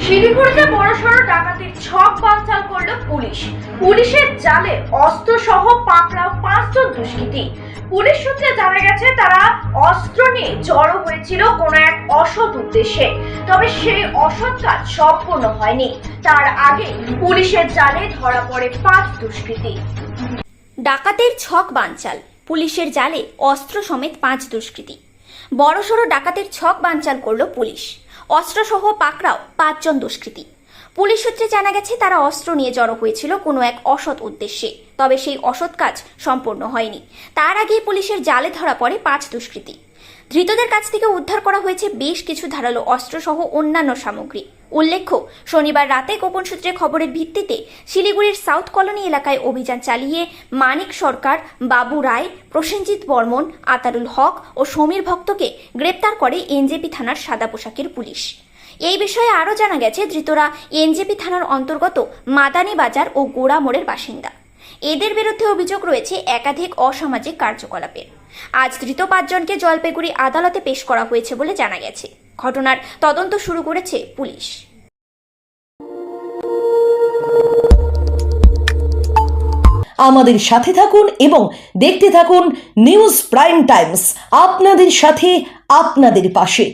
শিলিগুড়িতে বড়সড় ডাকাতির ছক বানচাল করল পুলিশ। পুলিশের জালে অস্ত্র সহ পাকড়াও 5 জন দুষ্কৃতী। পুলিশ সূত্রে জানা গেছে তারা অস্ত্র নিয়ে জড়ো হয়েছিল কোনো এক অসৎ উদ্দেশ্যে, তবে সেই অসৎ কাজ সম্পূর্ণ হয়নি। তার আগে পুলিশের জালে ধরা পড়ে 5 দুষ্কৃতী। ডাকাতের ছক বানচাল, পুলিশের জালে অস্ত্র সমেত 5 দুষ্কৃতী। বড়সড় ডাকাতের ছক বানচাল করল পুলিশ। অস্ত্রসহ পাকড়াও 5 জন দুষ্কৃতী। পুলিশ সূত্রে জানা গেছে তারা অস্ত্র নিয়ে জড়ো হয়েছিল কোনো এক অসৎ উদ্দেশ্যে, তবে সেই অসৎ কাজ সম্পূর্ণ হয়নি। তার আগেই পুলিশের জালে ধরা পড়ে 5 দুষ্কৃতী। ধৃতদের কাছ থেকে উদ্ধার করা হয়েছে বেশ কিছু ধারালো অস্ত্রসহ অন্যান্য সামগ্রী। উল্লেখ্য, শনিবার রাতে গোপন সূত্রে খবরের ভিত্তিতে শিলিগুড়ির সাউথ কলোনি এলাকায় অভিযান চালিয়ে মানিক সরকার, বাবু রায়, প্রসেনজিৎ বর্মন, আতারুল হক ও সমীর ভক্তকে গ্রেপ্তার করে এনজেপি থানার সাদা পোশাকের পুলিশ। এই বিষয়ে আরও জানা গেছে ধৃতরা এনজেপি থানার অন্তর্গত মাদানী বাজার ও গোড়া মোড়ের বাসিন্দা। এদের বিরুদ্ধে অভিযোগ রয়েছে একাধিক অসামাজিক কার্যকলাপের। আজ ধৃত 5 জনকে জলপাইগুড়ি আদালতে পেশ করা হয়েছে বলে জানা গেছে। ঘটনার তদন্ত শুরু করেছে পুলিশ। আমাদের সাথে থাকুন এবং দেখতে থাকুন নিউজ প্রাইম টাইমস, আপনাদের সাথে আপনাদের পাশে।